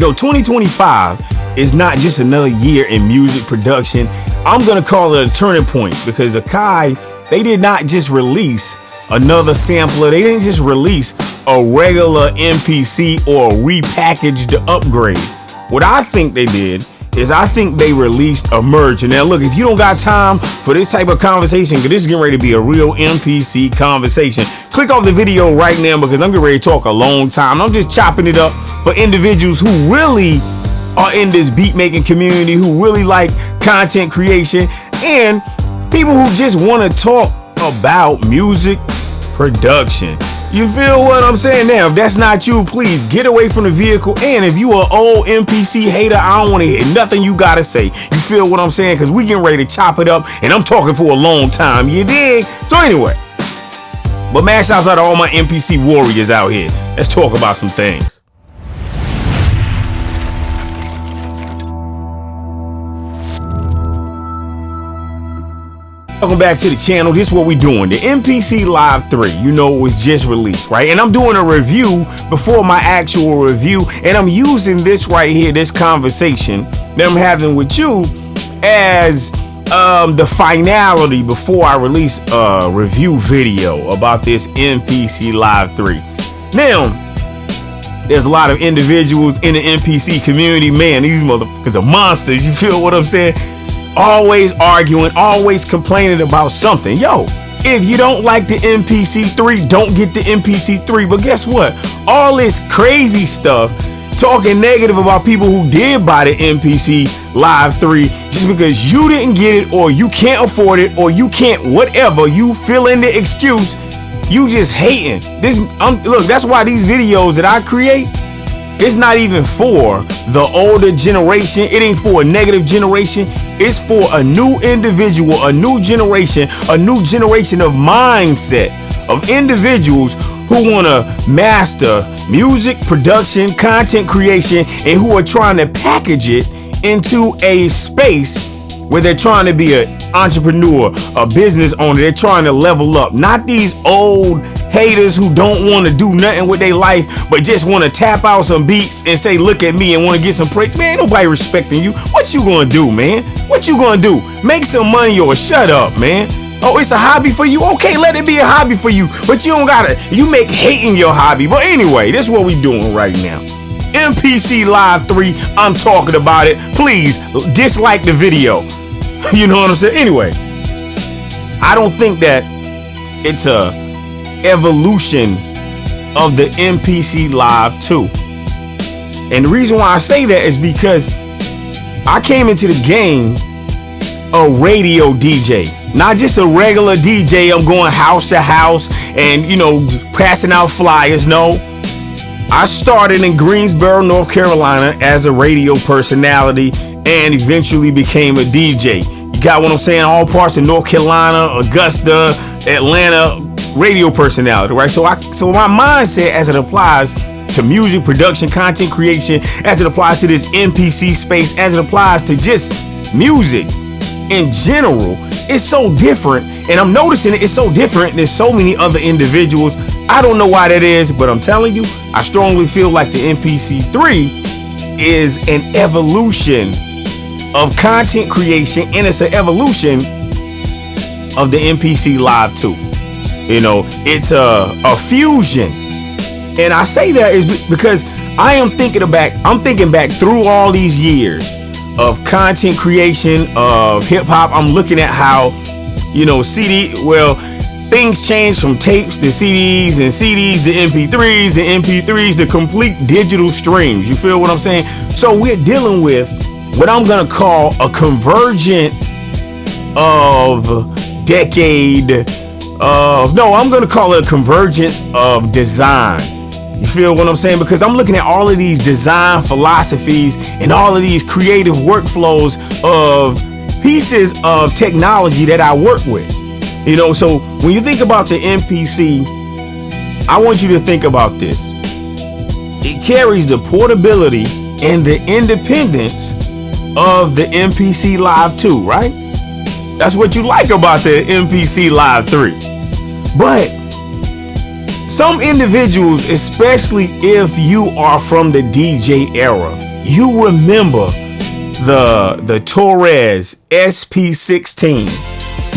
2025 is not just another year in music production. I'm gonna call it a turning point, because Akai, they did not just release another sampler. They didn't just release a regular MPC or a repackaged upgrade. What I think they did is I think they released a merge. And now look, if you don't got time for this type of conversation, because this is getting ready to be a real MPC conversation, click off the video right now, because I'm getting ready to talk a long time. I'm just chopping it up for individuals who really are in this beat making community, who really like content creation, and people who just want to talk about music production. You feel what I'm saying? Now, if that's not you, please get away from the vehicle. And if you are an old MPC hater, I don't want to hear nothing you gotta say. You feel what I'm saying? Because we getting ready to chop it up, and I'm talking for a long time. You dig? So anyway, but man, shouts out to all my MPC warriors out here. Let's talk about some things. Welcome back to the channel. This is what we're doing. The MPC Live 3, was just released, right? And I'm doing a review before my actual review, and I'm using this right here, this conversation that I'm having with you, as the finality before I release a review video about this MPC Live 3. Now, there's a lot of individuals in the MPC community. Man, these motherfuckers are monsters. You feel what I'm saying? Always arguing, always complaining about something. Yo, if you don't like the MPC3, don't get the MPC3. But guess what? All this crazy stuff, talking negative about people who did buy the MPC Live 3, just because you didn't get it, or you can't afford it, or you can't whatever, you fill in the excuse, you just hating. Look, that's why these videos that I create, it's not even for the older generation. It ain't for a negative generation. It's for a new individual, a new generation of mindset of individuals who want to master music production, content creation, and who are trying to package it into a space where they're trying to be an entrepreneur, a business owner. They're trying to level up. Not these old haters who don't want to do nothing with their life, but just want to tap out some beats and say, look at me, and want to get some praise. Man, ain't nobody respecting you. What you gonna do, man? What you gonna do? Make some money or shut up, man. Oh, it's a hobby for you? Okay, let it be a hobby for you. But you don't gotta, you make hating your hobby. But anyway, this is what we doing right now. MPC Live 3, I'm talking about it. Please dislike the video. You know what I'm saying? Anyway, I don't think that it's a evolution of the MPC Live 2. And the reason why I say that is because I came into the game a radio DJ, not just a regular DJ. I'm going house to house and, passing out flyers. No, I started in Greensboro, North Carolina as a radio personality and eventually became a DJ. You got what I'm saying? All parts of North Carolina, Augusta, Atlanta, radio personality, right? So my mindset as it applies to music production, content creation, as it applies to this MPC space, as it applies to just music in general, it's so different. And I'm noticing it's so different than so many other individuals. I don't know why that is, but I'm telling you, I strongly feel like the MPC3 is an evolution of content creation, and it's an evolution of the MPC Live 2. It's a fusion. And I say that is because I'm thinking back through all these years of content creation, of hip hop. I'm looking at how, things change from tapes to CDs, and CDs to MP3s, and MP3s to complete digital streams. You feel what I'm saying? So we're dealing with what I'm gonna call a convergent of decade of, I'm gonna call it a convergence of design. You feel what I'm saying? Because I'm looking at all of these design philosophies and all of these creative workflows of pieces of technology that I work with. So when you think about the MPC, I want you to think about this. It carries the portability and the independence of the MPC Live 2, right? That's what you like about the MPC Live 3. But some individuals, especially if you are from the DJ era, you remember the Torres SP16.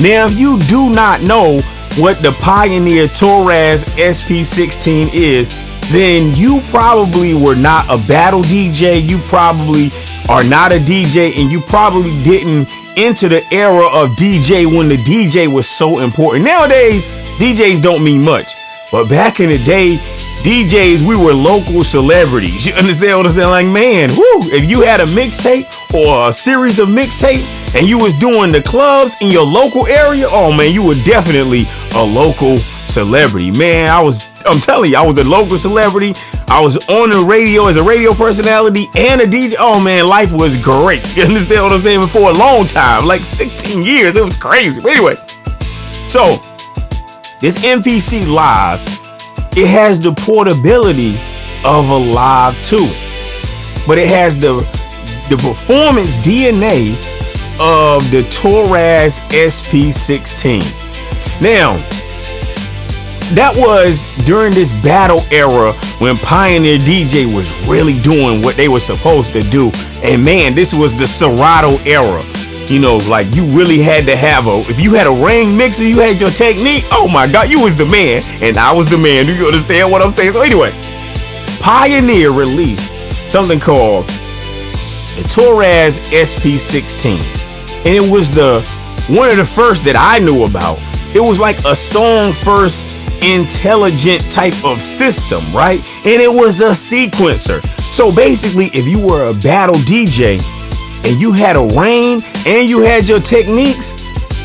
Now, if you do not know what the Pioneer Torres SP16 is, then you probably were not a battle DJ. You probably are not a DJ, and you probably didn't enter the era of DJ when the DJ was so important. Nowadays, DJs don't mean much, but back in the day, DJs, we were local celebrities. You understand what I'm saying? Like, man, whoo, if you had a mixtape or a series of mixtapes and you was doing the clubs in your local area, oh man, you were definitely a local celebrity. Man, I'm telling you, I was a local celebrity. I was on the radio as a radio personality and a DJ. Oh man, life was great. You understand what I'm saying? For a long time, like 16 years. It was crazy. But anyway, so this MPC Live, it has the portability of a Live 2, but it has the performance DNA of the Torres SP16. Now, that was during this battle era when Pioneer DJ was really doing what they were supposed to do. And man, this was the Serato era. You know, like you really had to have if you had a ring mixer, you had your techniques. Oh my God, you was the man and I was the man. Do you understand what I'm saying? So anyway, Pioneer released something called the Torres SP16. And it was one of the first that I knew about. It was like a song first intelligent type of system, right? And it was a sequencer. So basically, if you were a battle DJ and you had a reign and you had your techniques,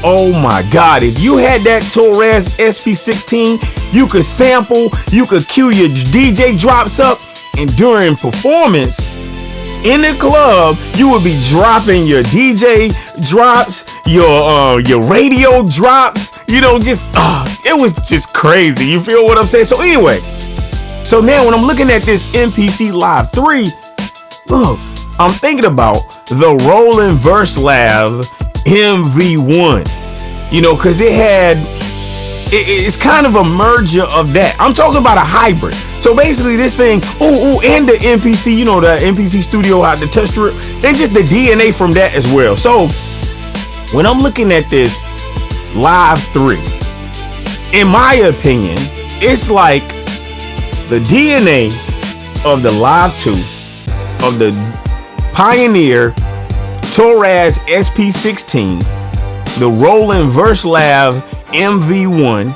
oh my God, if you had that Torres SP16, you could sample, you could cue your DJ drops up, and during performance in the club, you would be dropping your DJ drops, your radio drops, you know, just it was just crazy. You feel what I'm saying? So anyway, so now when I'm looking at this MPC Live 3, look, I'm thinking about the Roland Verslav MV1, you know, because it's kind of a merger of that. I'm talking about a hybrid. So basically this thing, and the MPC, you know, the MPC studio out, the touch strip, and just the DNA from that as well. So when I'm looking at this Live 3, in my opinion, it's like the DNA of the Live 2, of the Pioneer Torres SP16, the Roland Verslav MV1,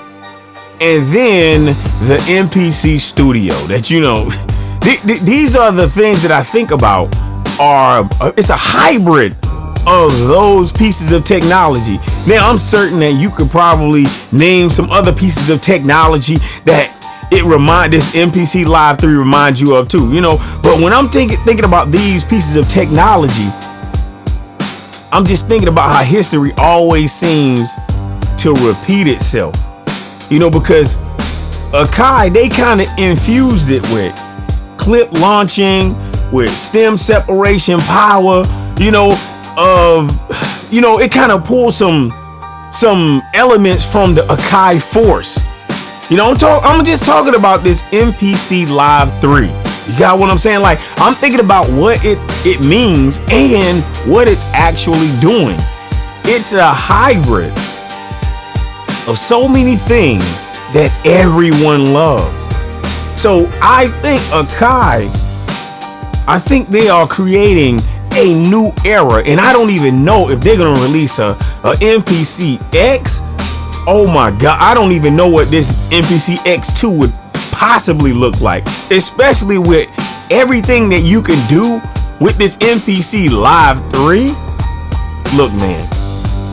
and then the MPC studio. That, you know, these are the things that I think about it's a hybrid of those pieces of technology. Now, I'm certain that you could probably name some other pieces of technology that this MPC Live 3 reminds you of too, you know. But when I'm thinking about these pieces of technology, I'm just thinking about how history always seems to repeat itself, you know, because Akai, they kind of infused it with clip launching, with stem separation power, you know, it kind of pulls some elements from the Akai force. You know, I'm just talking about this MPC Live 3. You got what I'm saying? Like, I'm thinking about what it means and what it's actually doing. It's a hybrid of so many things that everyone loves. So I think Akai, they are creating a new era, and I don't even know if they're gonna release a MPC X. Oh my God, I don't even know what this MPC X2 would possibly look like, especially with everything that you can do with this MPC Live 3. Look, man,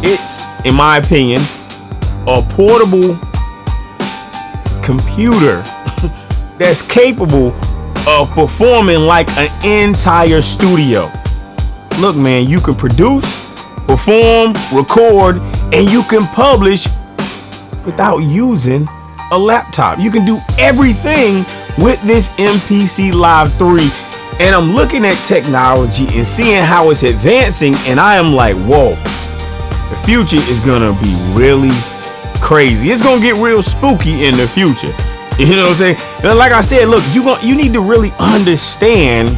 it's, in my opinion, a portable computer that's capable of performing like an entire studio. Look, man, you can produce, perform, record, and you can publish without using a laptop. You can do everything with this MPC Live 3. And I'm looking at technology and seeing how it's advancing, and I am like, whoa, the future is gonna be really crazy. It's gonna get real spooky in the future. You know what I'm saying? And like I said, look, you need to really understand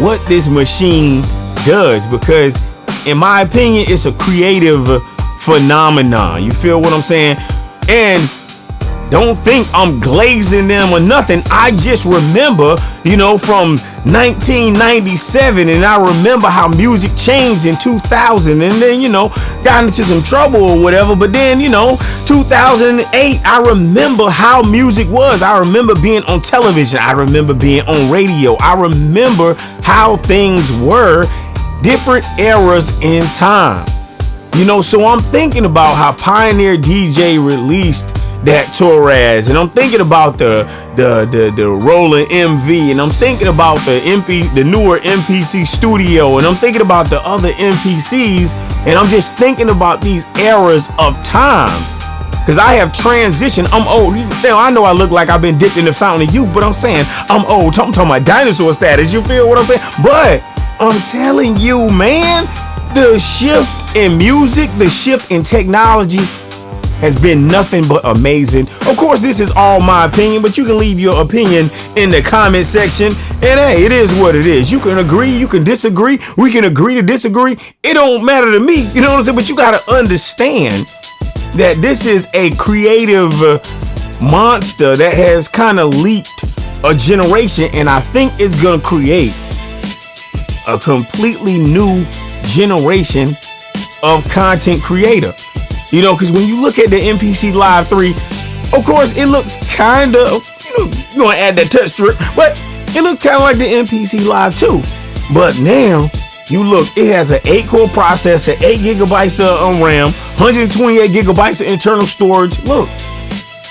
what this machine does, because in my opinion, it's a creative phenomenon. You feel what I'm saying? And don't think I'm glazing them or nothing. I just remember, from 1997, and I remember how music changed in 2000, and then, got into some trouble or whatever. But then, 2008, I remember how music was. I remember being on television. I remember being on radio. I remember how things were, different eras in time. So I'm thinking about how Pioneer DJ released that Torres, and I'm thinking about the Roland MV, and I'm thinking about the newer MPC Studio, and I'm thinking about the other MPCs, and I'm just thinking about these eras of time, because I have transitioned. I'm old. Now, I know I look like I've been dipped in the fountain of youth, but I'm saying I'm old. I'm talking about dinosaur status. You feel what I'm saying? But I'm telling you, man, the shift in music, the shift in technology has been nothing but amazing. Of course, this is all my opinion, but you can leave your opinion in the comment section. And hey, it is what it is. You can agree, you can disagree. We can agree to disagree. It don't matter to me. You know what I'm saying? But you got to understand that this is a creative monster that has kind of leaped a generation. And I think it's going to create a completely new generation of content creator. Because when you look at the MPC Live 3, of course, it looks kind of, you're going to add that touch strip, but it looks kind of like the MPC Live 2. But now, you look, it has an 8-core processor, 8 gigabytes of RAM, 128 gigabytes of internal storage. Look,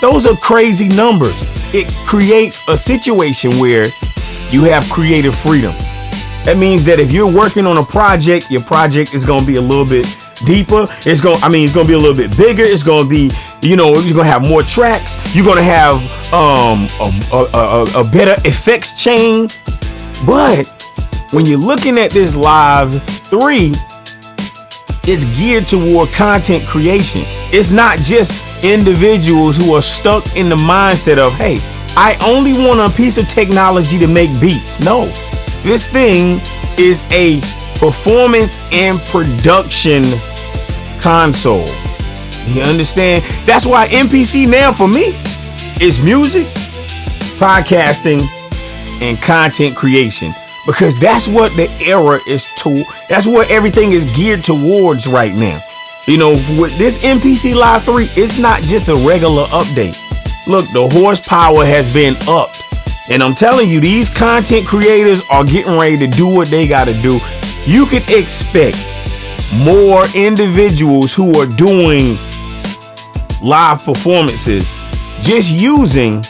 those are crazy numbers. It creates a situation where you have creative freedom. That means that if you're working on a project, your project is going to be a little bit deeper. It's going to be a little bit bigger. It's going to be, you're going to have more tracks. You're going to have a better effects chain. But when you're looking at this Live 3, it's geared toward content creation. It's not just individuals who are stuck in the mindset of, hey, I only want a piece of technology to make beats. No, this thing is a performance and production console. You understand? That's why MPC now for me is music, podcasting, and content creation, because that's what the era is to. That's what everything is geared towards right now. With this MPC Live 3, it's not just a regular update. Look, the horsepower has been upped. And I'm telling you, these content creators are getting ready to do what they got to do. You can expect more individuals who are doing live performances just using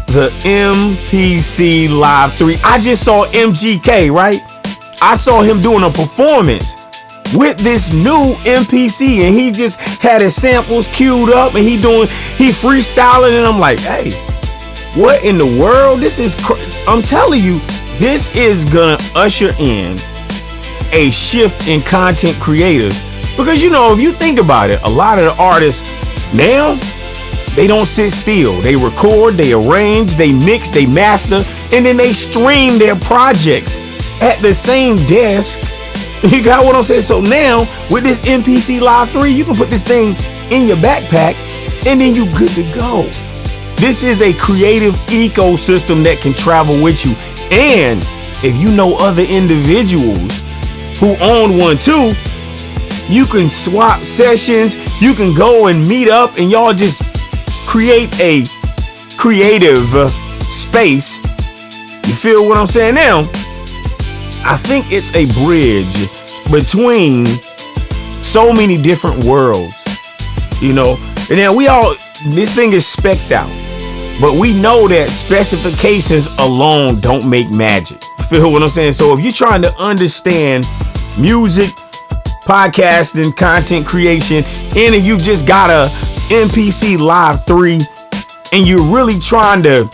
the MPC Live 3. I just saw MGK, right? I saw him doing a performance with this new MPC, and he just had his samples queued up, and he freestyling, and I'm like, hey, what in the world? This is I'm telling you, this is gonna usher in a shift in content creators, because if you think about it, a lot of the artists now, they don't sit still. They record, they arrange, they mix, they master, and then they stream their projects at the same desk. You got what I'm saying? So now with this MPC Live 3, you can put this thing in your backpack and then you good to go. This is a creative ecosystem that can travel with you. And if you know other individuals who own one too, you can swap sessions. You can go and meet up and y'all just create a creative space. You feel what I'm saying? Now, I think it's a bridge between so many different worlds, and now this thing is spec'd out, but we know that specifications alone don't make magic. You feel what I'm saying? So if you're trying to understand music, podcasting, content creation, and if you just got a MPC Live 3 and you're really trying to,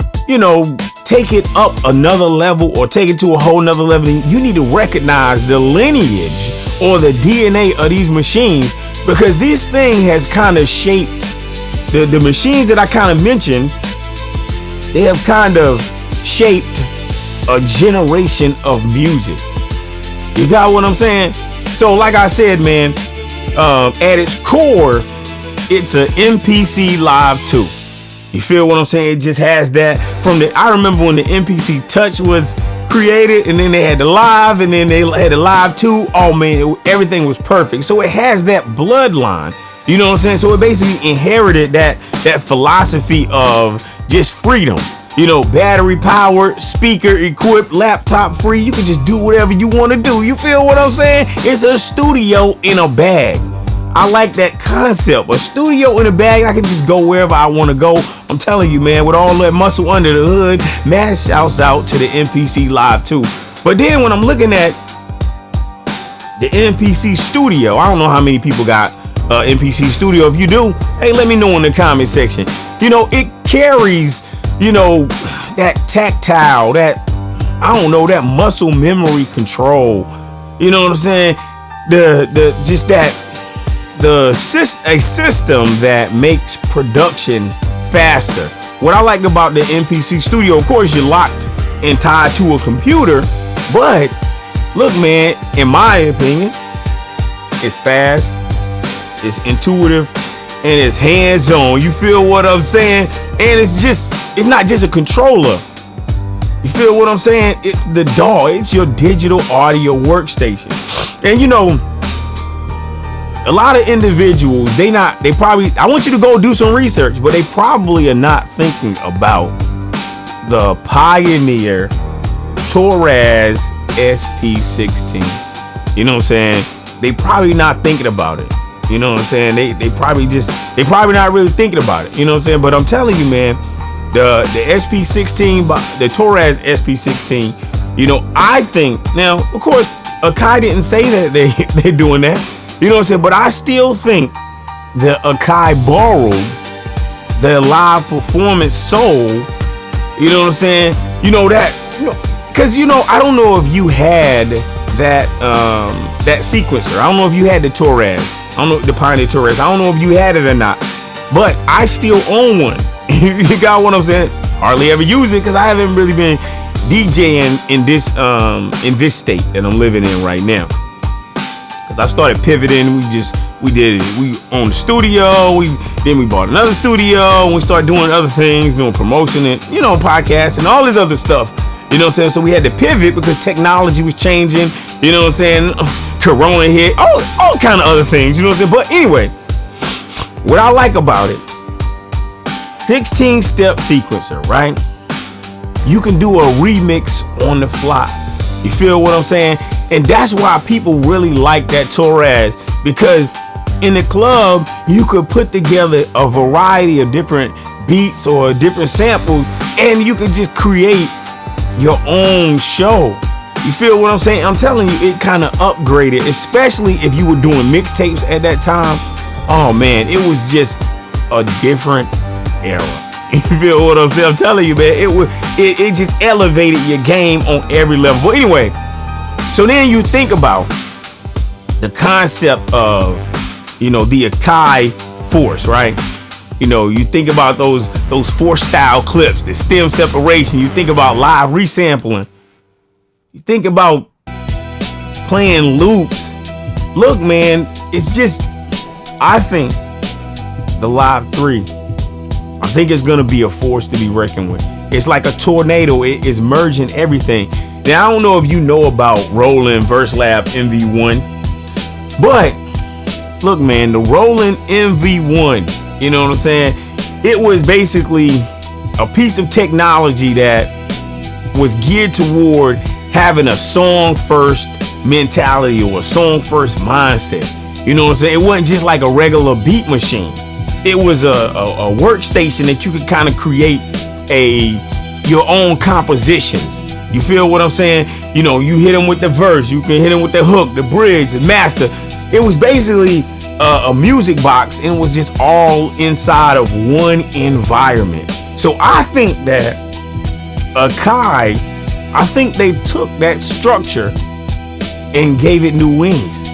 take it up another level or take it to a whole nother level, you need to recognize the lineage or the DNA of these machines, because this thing has kind of shaped the machines that I kind of mentioned, they have kind of shaped a generation of music. You got what I'm saying? So like I said, man, at its core, it's an MPC Live 2. You feel what I'm saying? It just has that from I remember when the MPC Touch was created, and then they had the Live, and then they had the Live 2. Oh man, everything was perfect. So it has that bloodline. You know what I'm saying? So it basically inherited that philosophy of just freedom. You know, battery powered, speaker equipped, laptop free. You can just do whatever you want to do. You feel what I'm saying? It's a studio in a bag. I like that concept. A studio in a bag. I can just go wherever I want to go. I'm telling you, man, with all that muscle under the hood, man, shouts out to the MPC Live 2. But then when I'm looking at the MPC Studio, I don't know how many people got MPC Studio. If you do, hey, let me know in the comment section. You know, it carries, you know, that tactile, that, I don't know, that muscle memory control. You know what I'm saying? A system that makes production faster. What I like about the MPC Studio, of course, you're locked and tied to a computer, but look, man, in my opinion, it's fast, it's intuitive, and it's hands-on. You feel what I'm saying? And it's not just a controller. You feel what I'm saying? It's the DAW. It's your digital audio workstation. And you know, a lot of individuals, I want you to go do some research, but they probably are not thinking about the Pioneer Torres SP16. You know what I'm saying? They probably not thinking about it. You know what I'm saying? They probably not really thinking about it. You know what I'm saying? But I'm telling you, man, the SP16, the Torres SP16, you know, I think, now, of course, Akai didn't say that they're doing that. You know what I'm saying? But I still think that Akai borrowed their live performance soul. You know what I'm saying? You know that, you know, because, you know, I don't know if you had that sequencer. I don't know if you had the Torres. I don't know, the Pioneer Torres. I don't know if you had it or not, but I still own one. You got what I'm saying? Hardly ever use it because I haven't really been DJing in this state that I'm living in right now. Cause I started pivoting. We did it. We owned the studio. Then we bought another studio, and we started doing other things, doing promotion and, you know, podcasts and all this other stuff. You know what I'm saying? So we had to pivot because technology was changing. You know what I'm saying? Corona hit, all kind of other things. You know what I'm saying? But anyway, what I like about it, 16-step sequencer, right? You can do a remix on the fly. You feel what I'm saying? And that's why people really like that Torres, because in the club, you could put together a variety of different beats or different samples, and you could just create your own show. You feel what I'm saying? I'm telling you, it kind of upgraded, especially if you were doing mixtapes at that time. Oh man, it was just a different era. You feel what I'm saying? I'm telling you, man, it just elevated your game on every level. But anyway, so then you think about the concept of, you know, the Akai force, right? You know, you think about those force style clips, the stem separation. You think about live resampling. You think about playing loops. Look, man, it's just, I think the Live 3, I think it's gonna be a force to be reckoned with. It's like a tornado. It is merging everything. Now, I don't know if you know about Roland VerseLab MV1, but look, man, the Roland MV1, you know what I'm saying? It was basically a piece of technology that was geared toward having a song first mentality or a song first mindset. You know what I'm saying? It wasn't just like a regular beat machine. It was a workstation that you could kind of create your own compositions. You feel what I'm saying? You know, you hit them with the verse, you can hit them with the hook, the bridge, the master. It was basically a music box, and it was just all inside of one environment. So I think that Akai, I think they took that structure and gave it new wings.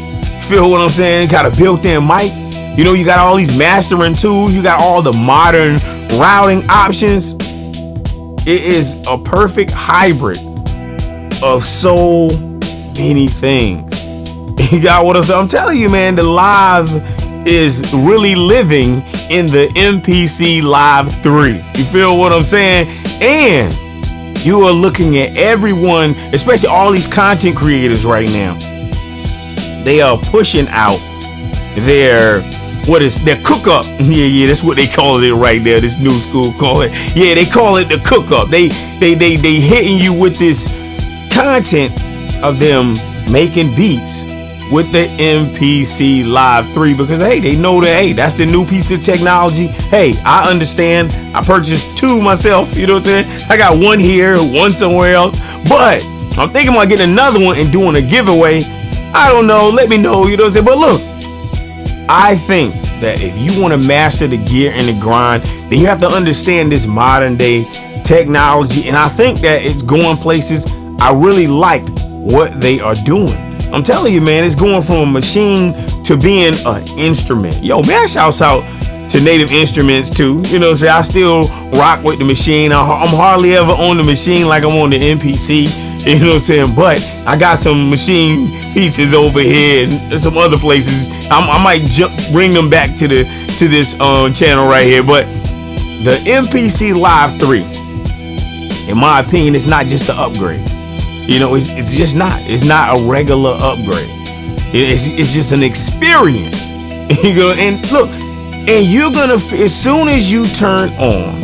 Feel what I'm saying? Got a built-in mic. You know, you got all these mastering tools. You got all the modern routing options. It is a perfect hybrid of so many things. You got what I'm telling you, man. The Live is really living in the MPC Live 3. You feel what I'm saying? And you are looking at everyone, especially all these content creators right now. They are pushing out their cook up. Yeah, that's what they call it right there. This new school call it. Yeah, they call it the cook up. They hitting you with this content of them making beats with the MPC Live 3 because hey, they know that hey, that's the new piece of technology. Hey, I understand. I purchased 2 myself, you know what I'm saying? I got 1 here, 1 somewhere else. But I'm thinking about getting another one and doing a giveaway. I don't know, let me know, you know what I'm saying? But look, I think that if you want to master the gear and the grind, then you have to understand this modern day technology. And I think that it's going places. I really like what they are doing. I'm telling you, man, it's going from a machine to being an instrument. Yo, man, shouts out to Native Instruments too. You know what I'm saying? I still rock with the machine. I'm hardly ever on the machine like I'm on the MPC. You know what I'm saying? But I got some machine pieces over here and some other places. I might bring them back to this channel right here. But the MPC Live 3, in my opinion, is not just the upgrade. You know, it's just not. It's not a regular upgrade. It's just an experience. You go and look, and you're gonna as soon as you turn on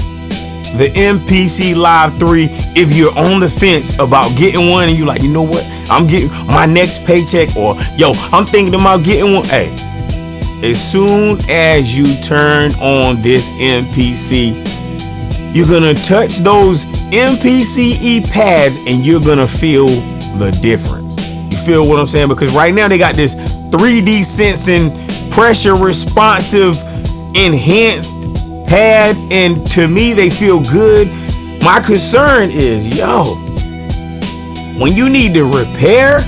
the MPC Live 3, if you're on the fence about getting one and you're like, you know what, I'm getting my next paycheck, or yo, I'm thinking about getting one. Hey, as soon as you turn on this MPC, you're gonna touch those MPCE pads and you're gonna feel the difference. You feel what I'm saying? Because right now they got this 3D sensing, pressure responsive, enhanced pad, and to me they feel good. My concern is, yo, when you need to repair,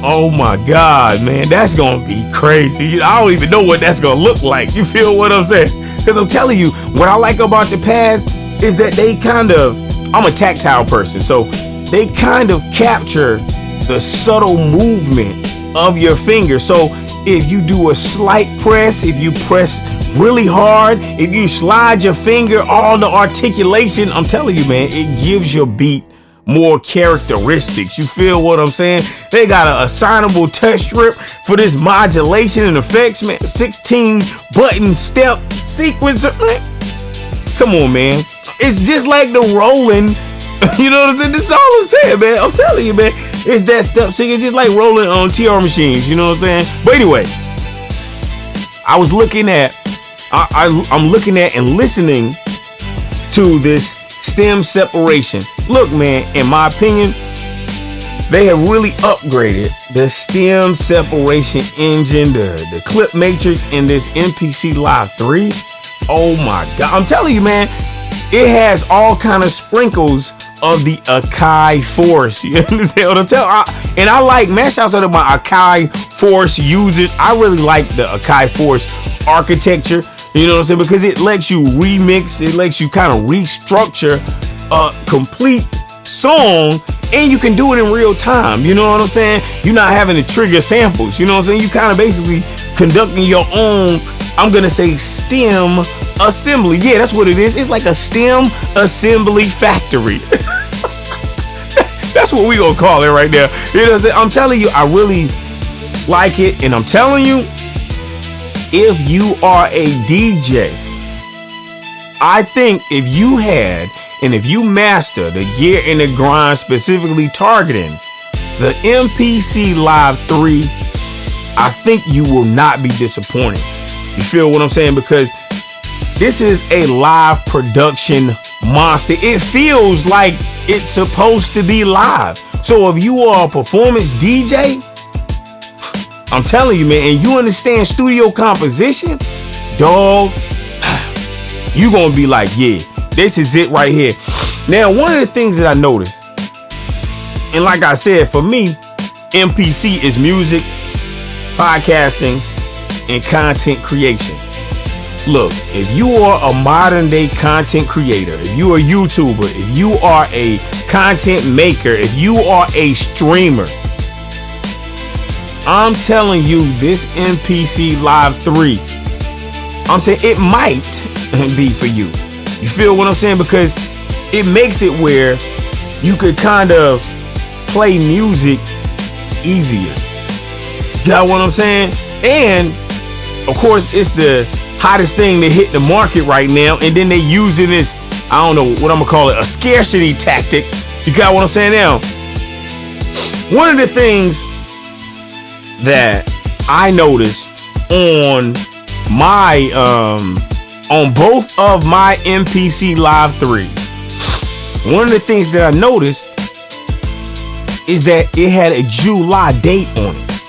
oh my God, man, that's gonna be crazy. I don't even know what that's gonna look like. You feel what I'm saying? Because I'm telling you, what I like about the pads is that they kind of, I'm a tactile person, so they kind of capture the subtle movement of your finger. So if you do a slight press, if you press really hard, if you slide your finger, all the articulation, I'm telling you, man, it gives your beat more characteristics. You feel what I'm saying? They got an assignable touch strip for this modulation and effects, man. 16 button step sequencer, man. Come on, man. It's just like the rolling. You know what I'm saying? This is all I'm saying, man. I'm telling you, man. It's that step sequence, just like rolling on TR machines. You know what I'm saying? But anyway, I was looking at, I'm looking at and listening to this stem separation. Look, man, in my opinion, they have really upgraded the stem separation engine, the clip matrix in this MPC Live 3. Oh my God. I'm telling you, man, it has all kind of sprinkles of the Akai force. You understand what I'm telling you? And I like, man, shouts out to my Akai force users. I really like the Akai force architecture. You know what I'm saying? Because it lets you remix, it lets you kind of restructure a complete song, and you can do it in real time. You know what I'm saying? You're not having to trigger samples. You know what I'm saying? You kind of basically conducting your own, I'm gonna say, stem assembly. Yeah, that's what it is. It's like a stem assembly factory. That's what we gonna call it right now. You know what I'm saying? I'm telling you, I really like it, and I'm telling you, if you are a DJ, I think if you had and if you master the gear and the grind, specifically targeting the MPC Live 3, I think you will not be disappointed. You feel what I'm saying? Because this is a live production monster. It feels like it's supposed to be live. So if you are a performance DJ, I'm telling you, man, and you understand studio composition, dog, you gonna be like, yeah, this is it right here. Now, one of the things that I noticed, and like I said, for me, MPC is music, podcasting, in content creation. Look, if you are a modern day content creator, if you are a YouTuber, if you are a content maker, if you are a streamer, I'm telling you, this MPC Live 3, I'm saying it might be for you. You feel what I'm saying? Because it makes it where you could kind of play music easier. You got what I'm saying? And of course, it's the hottest thing that hit the market right now. And then they using this, I don't know what I'm gonna call it, a scarcity tactic. You got what I'm saying now? One of the things that I noticed on my on both of my MPC Live 3, one of the things that I noticed is that it had a July date on it.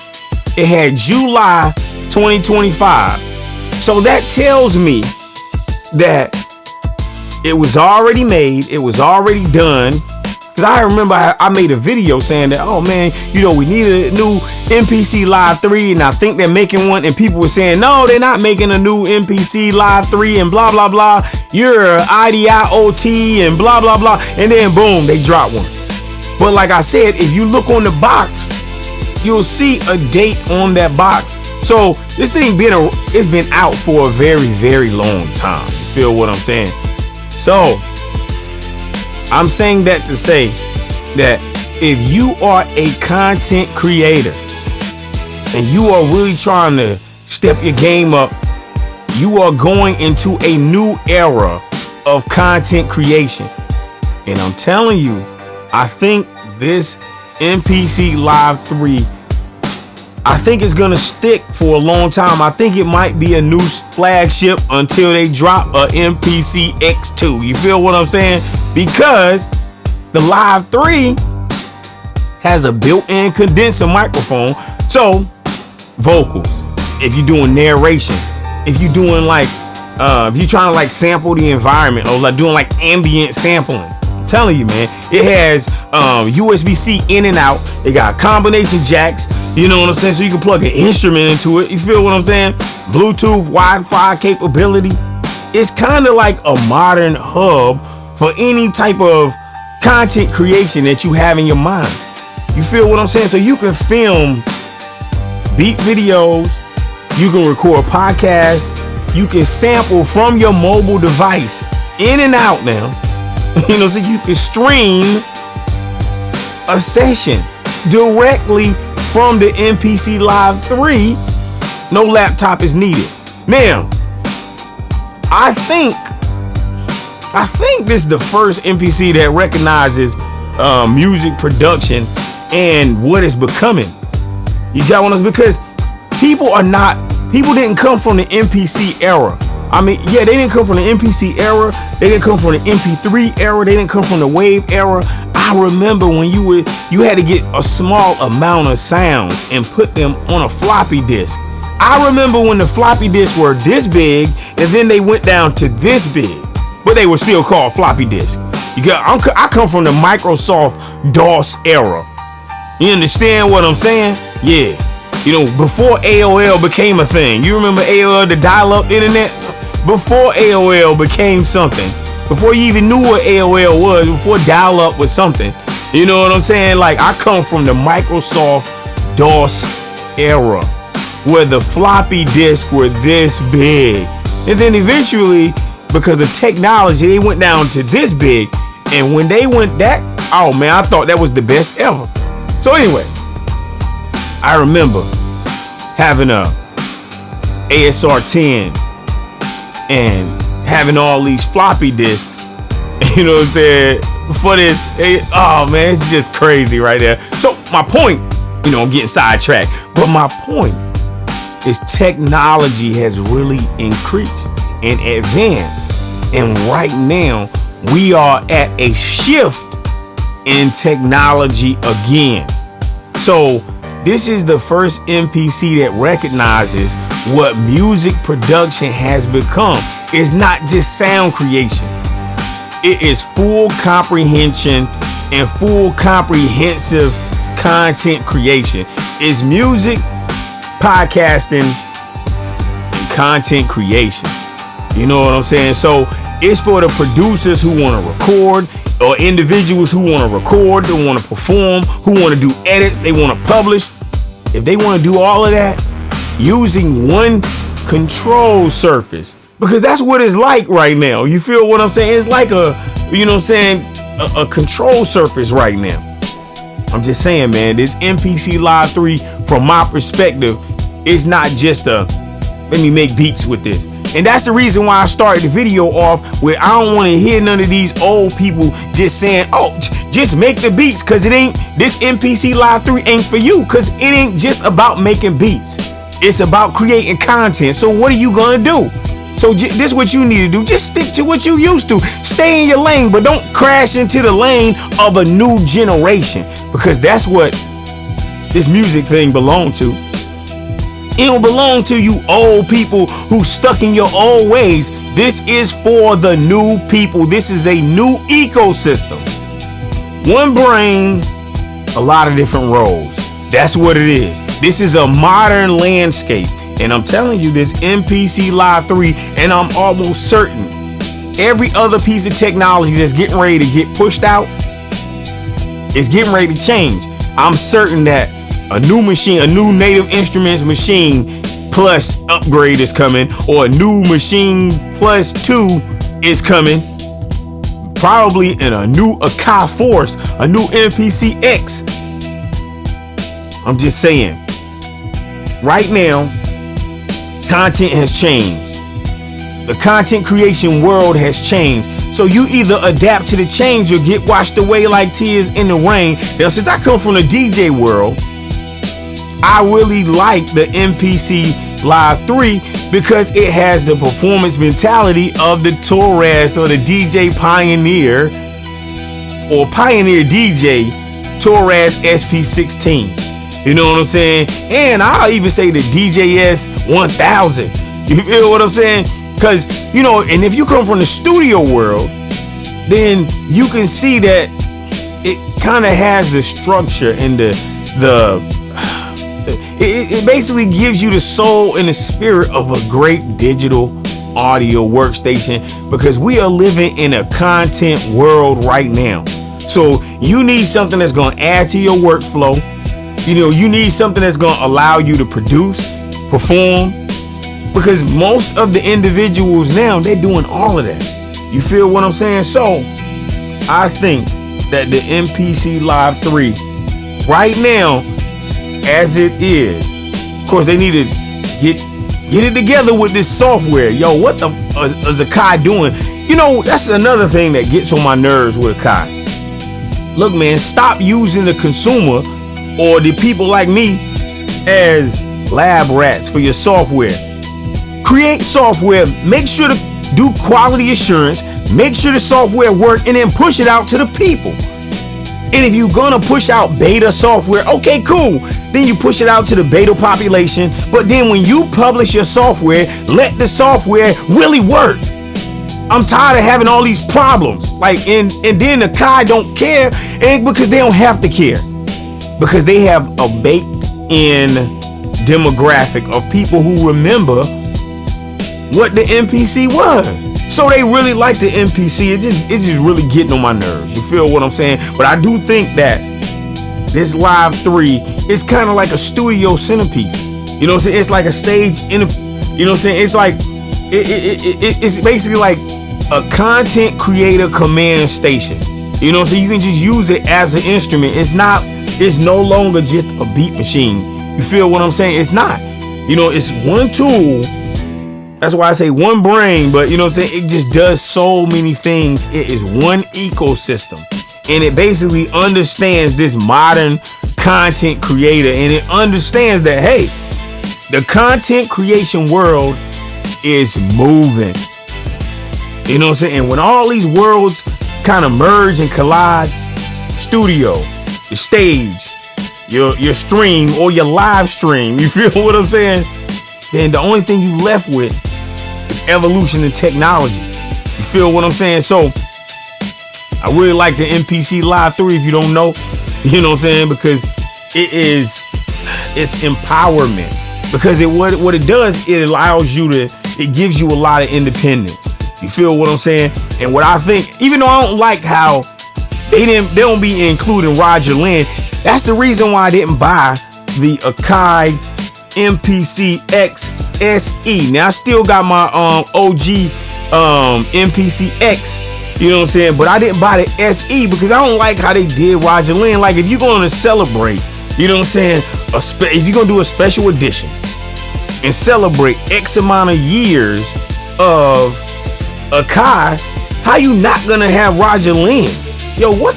It had July 2025. So that tells me that it was already made, it was already done. Because I remember I made a video saying that, oh man, you know, we needed a new MPC Live 3, and I think they're making one, and people were saying, no, they're not making a new MPC Live 3 and blah, blah, blah. You're IDIOT and blah, blah, blah. And then boom, they dropped one. But like I said, if you look on the box, you'll see a date on that box. So this thing it's been out for a very, very long time. You feel what I'm saying? So I'm saying that to say that if you are a content creator and you are really trying to step your game up, you are going into a new era of content creation. And I'm telling you, I think this MPC Live 3, I think it's gonna stick for a long time. I think it might be a new flagship until they drop a MPC X2. You feel what I'm saying? Because the Live 3 has a built-in condenser microphone. So vocals, if you're doing narration, if you're doing like if you're trying to like sample the environment or like doing like ambient sampling, I'm telling you, man, it has USB-C in and out. It got combination jacks. You know what I'm saying? So you can plug an instrument into it. You feel what I'm saying? Bluetooth, Wi-Fi capability. It's kind of like a modern hub for any type of content creation that you have in your mind. You feel what I'm saying? So you can film beat videos. You can record podcasts. You can sample from your mobile device in and out now. You know, so you can stream a session directly from the MPC Live 3. No laptop is needed. Now, I think this is the first MPC that recognizes music production and what it's becoming. You got one of those, because people didn't come from the MPC era. I mean, yeah, they didn't come from the MPC era. They didn't come from the MP3 era. They didn't come from the Wave era. I remember when you had to get a small amount of sounds and put them on a floppy disk. I remember when the floppy disks were this big, and then they went down to this big, but they were still called floppy disk. I come from the Microsoft DOS era. You understand what I'm saying? Yeah. You know, before AOL became a thing. You remember AOL, the dial-up internet? Before AOL became something. Before you even knew what AOL was, before dial-up was something. You know what I'm saying? Like, I come from the Microsoft DOS era, where the floppy disks were this big. And then eventually, because of technology, they went down to this big. And when they went that, oh man, I thought that was the best ever. So anyway, I remember having a ASR 10 and having all these floppy disks, you know what I'm saying, for this. Oh man, it's just crazy right there. So my point, you know, I'm getting sidetracked, but my point is technology has really increased and advanced. And right now we are at a shift in technology again. So this is the first MPC that recognizes what music production has become. It's not just sound creation. It is full comprehension and full comprehensive content creation. It's music, podcasting, content creation. You know what I'm saying? So it's for the producers who want to record, or individuals who want to record, they want to perform, who want to do edits, they want to publish. If they want to do all of that using one control surface, because that's what it's like right now. You feel what I'm saying? It's like a control surface right now. I'm just saying, man, this MPC Live 3, from my perspective, is not just let me make beats with this. And that's the reason why I started the video off where I don't want to hear none of these old people just saying, oh, just make the beats, because this MPC Live 3 ain't for you, because it ain't just about making beats. It's about creating content. So what are you gonna do? So this is what you need to do. Just stick to what you used to. Stay in your lane, but don't crash into the lane of a new generation, because that's what this music thing belongs to. It don't belong to you old people who stuck in your old ways. This is for the new people. This is a new ecosystem. One brain, a lot of different roles. That's what it is. This is a modern landscape. And I'm telling you, this MPC Live 3, and I'm almost certain every other piece of technology that's getting ready to get pushed out is getting ready to change. I'm certain that a new machine, a new Native Instruments machine plus upgrade is coming, or a new machine plus 2 is coming. Probably in a new Akai Force, a new MPC X. I'm just saying, right now, content has changed. The content creation world has changed. So you either adapt to the change or get washed away like tears in the rain. Now, since I come from the DJ world, I really like the MPC Live 3 because it has the performance mentality of the Torres, or the DJ Pioneer, or Pioneer DJ Torres SP16. You know what I'm saying? And I'll even say the DJS 1000. You feel what I'm saying? Because, you know, and if you come from the studio world, then you can see that it kind of has the structure and it basically gives you the soul and the spirit of a great digital audio workstation, because we are living in a content world right now. So you need something that's going to add to your workflow. You know, you need something that's going to allow you to produce, perform, because most of the individuals now, they're doing all of that. You feel what I'm saying? So I think that the MPC Live 3 right now, as it is, of course, they need to get it together with this software. Yo, what the is Akai doing? You know, that's another thing that gets on my nerves with Akai. Look, man, stop using the consumer or the people like me as lab rats for your software. Create software, make sure to do quality assurance, make sure the software works, and then push it out to the people. And if you're gonna push out beta software, okay, cool. Then you push it out to the beta population. But then when you publish your software, let the software really work. I'm tired of having all these problems. Like, and then the Akai don't care, and because they don't have to care. Because they have a baked-in demographic of people who remember what the MPC was. So they really like the MPC. It's just really getting on my nerves. You feel what I'm saying? But I do think that this Live 3 is kind of like a studio centerpiece. You know what I'm saying? It's like a stage you know what I'm saying? It's like it's basically like a content creator command station. You know what I'm saying? You can just use it as an instrument. It's no longer just a beat machine. You feel what I'm saying? It's not. You know, it's one tool. That's why I say one brain, but you know what I'm saying? It just does so many things. It is one ecosystem, and it basically understands this modern content creator, and it understands that, hey, the content creation world is moving. You know what I'm saying? And when all these worlds kind of merge and collide, studio, the stage, your stream or your live stream, you feel what I'm saying? Then the only thing you left with is evolution and technology. You feel what I'm saying? So I really like the MPC Live 3, if you don't know. You know what I'm saying? Because it's empowerment. because what it does, it allows you to, it gives you a lot of independence. You feel what I'm saying? And what I think, even though I don't like how they don't be including Roger Lynn, that's the reason why I didn't buy the Akai MPC X SE. Now I still got my OG MPC X, you know what I'm saying? But I didn't buy the SE because I don't like how they did Roger Lynn. Like, if you're going to celebrate, you know what I'm saying, if you're going to do a special edition and celebrate X amount of years of Akai, how you not going to have Roger Lynn? Yo, what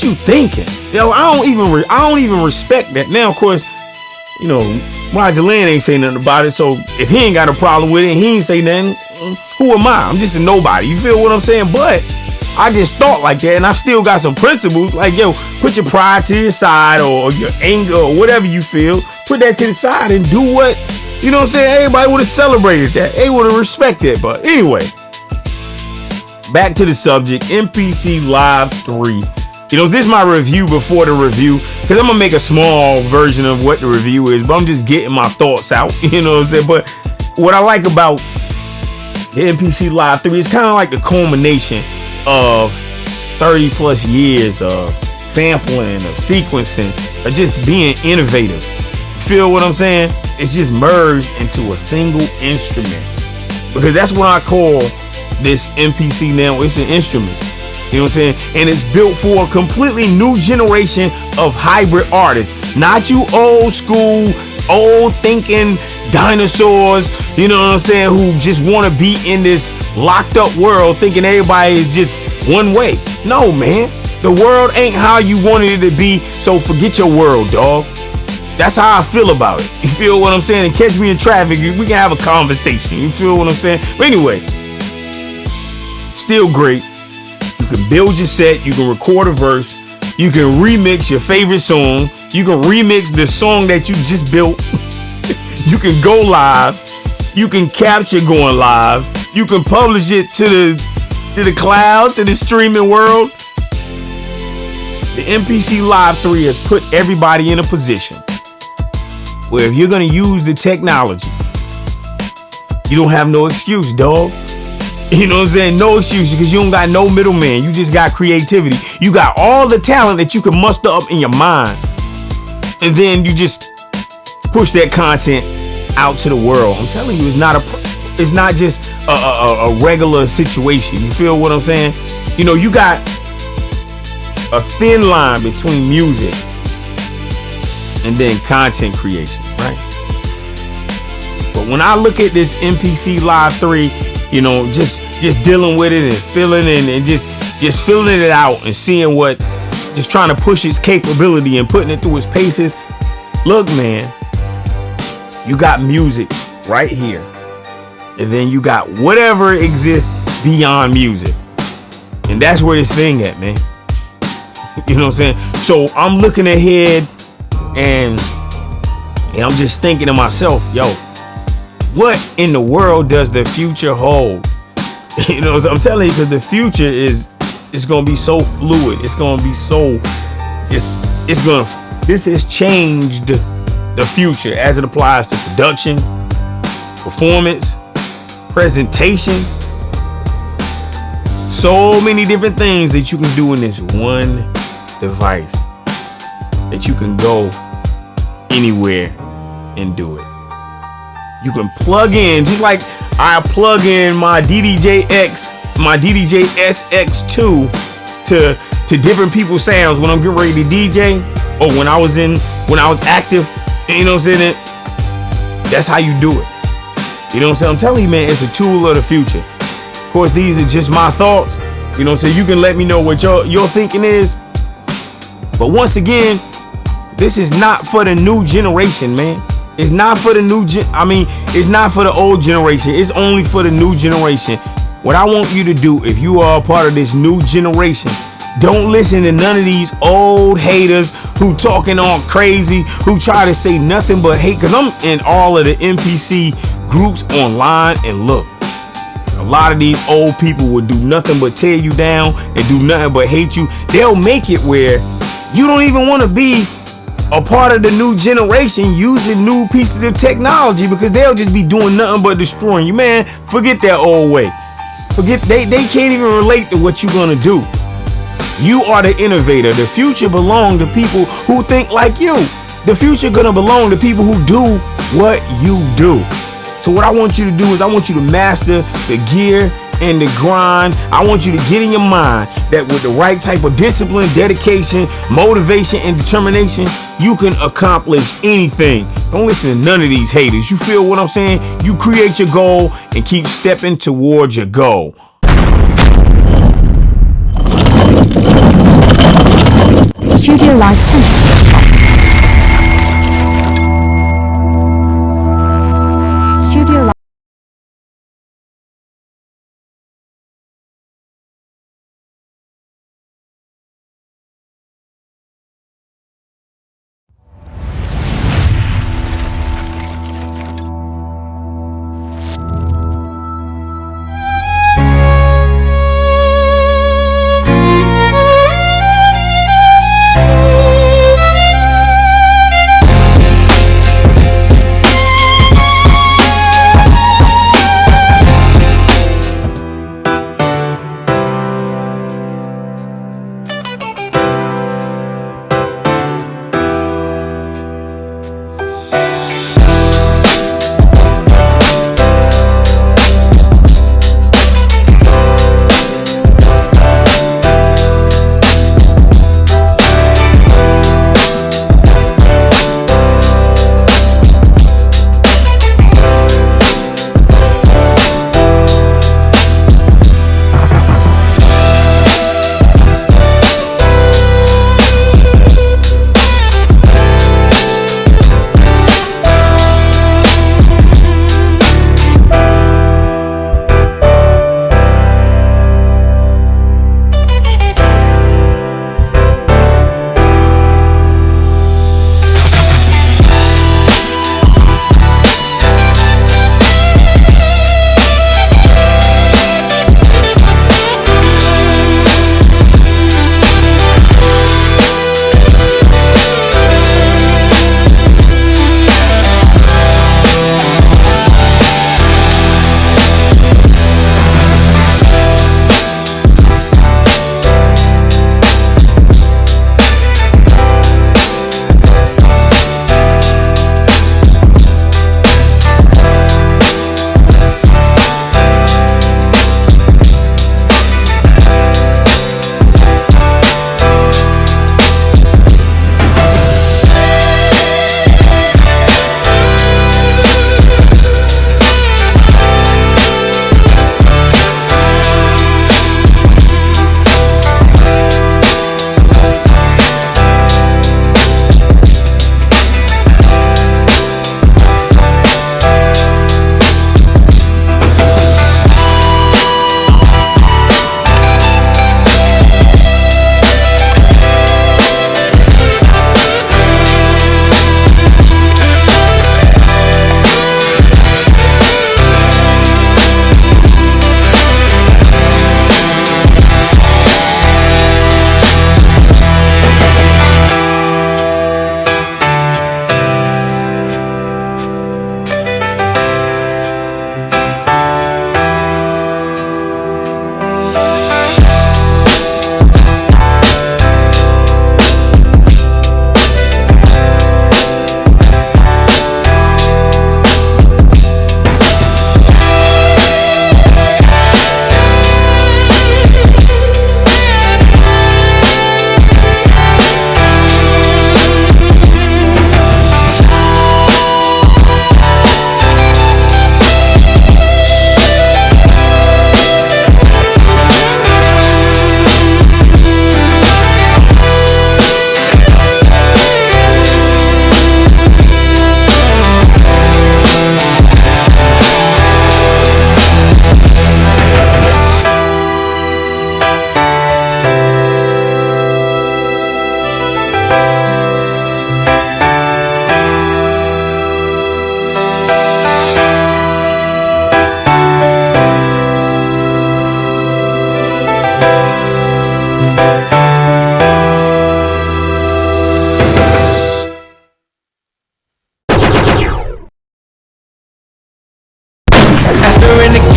you thinking? Yo, I don't even respect that. Now, of course, you know, Roger Lynn ain't say nothing about it, so if he ain't got a problem with it, he ain't say nothing, who am I? I'm just a nobody. You feel what I'm saying? But I just thought like that, and I still got some principles. Like, yo, put your pride to your side, or your anger, or whatever you feel. Put that to the side and do what, you know what I'm saying? Everybody would have celebrated that. They would have respected it. But anyway, back to the subject, MPC Live 3. You know, this is my review before the review, because I'm going to make a small version of what the review is, but I'm just getting my thoughts out, you know what I'm saying? But what I like about the MPC Live 3 is kind of like the culmination of 30 plus years of sampling, of sequencing, of just being innovative. You feel what I'm saying? It's just merged into a single instrument, because that's what I call this MPC now. It's an instrument. You know what I'm saying? And it's built for a completely new generation of hybrid artists. Not you old school, old thinking dinosaurs, you know what I'm saying, who just want to be in this locked up world thinking everybody is just one way. No, man. The world ain't how you wanted it to be, so forget your world, dog. That's how I feel about it. You feel what I'm saying? And catch me in traffic, we can have a conversation. You feel what I'm saying? But anyway, still great. You can build your set, you can record a verse, you can remix your favorite song, you can remix the song that you just built, you can go live, you can capture going live, you can publish it to the cloud, to the streaming world. The MPC Live 3 has put everybody in a position where if you're gonna use the technology, you don't have no excuse, dog. You know what I'm saying? No excuse, because you don't got no middleman. You just got creativity. You got all the talent that you can muster up in your mind. And then you just push that content out to the world. I'm telling you, it's not just a regular situation. You feel what I'm saying? You know, you got a thin line between music and then content creation, right? But when I look at this MPC Live 3, you know, just dealing with it and feeling it and just feeling it out and seeing what, just trying to push its capability and putting it through its paces. Look, man, you got music right here. And then you got whatever exists beyond music. And that's where this thing at, man. You know what I'm saying? So I'm looking ahead and I'm just thinking to myself, yo, what in the world does the future hold? You know, I'm telling you, because the future is going to be so fluid. It's going to be so this has changed the future as it applies to production, performance, presentation. So many different things that you can do in this one device, that you can go anywhere and do it. You can plug in, just like I plug in my DDJ-X, my DDJ SX2 to different people's sounds when I'm getting ready to DJ, or when I was active, you know what I'm saying? That's how you do it. You know what I'm saying? I'm telling you, man, it's a tool of the future. Of course, these are just my thoughts. You know what I'm saying? You can let me know what your thinking is. But once again, this is not for the new generation, man. It's not for the it's not for the old generation. It's only for the new generation. What I want you to do, if you are a part of this new generation, don't listen to none of these old haters who talking all crazy, who try to say nothing but hate. Because I'm in all of the MPC groups online, and look, a lot of these old people will do nothing but tear you down and do nothing but hate you. They'll make it where you don't even want to be a part of the new generation using new pieces of technology, because they'll just be doing nothing but destroying you. Man, forget that old way. Forget they can't even relate to what you're gonna do. You are the innovator. The future belongs to people who think like you. The future gonna belong to people who do what you do. So what I want you to do is I want you to master the gear and the grind. I want you to get in your mind that with the right type of discipline, dedication, motivation, and determination, you can accomplish anything. Don't listen to none of these haters. You feel what I'm saying? You create your goal and keep stepping towards your goal. Studio Live temperature check. Studio Live.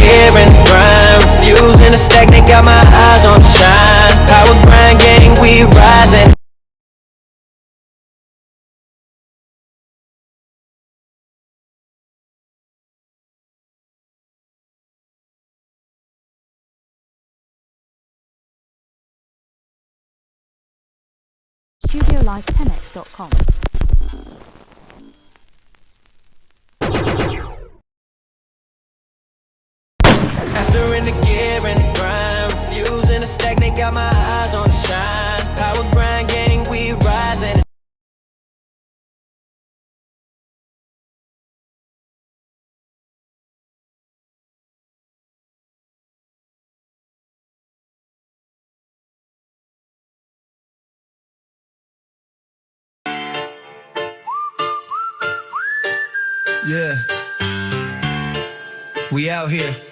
gear and grind, refusing to stagnate, got my eyes on shine. Power grind, gang, we rising. StudioLive10x.com. Master in the gear and grind, refusing to stagnate, got my eyes on shine. Power grind, gang, we rising. Yeah, we out here.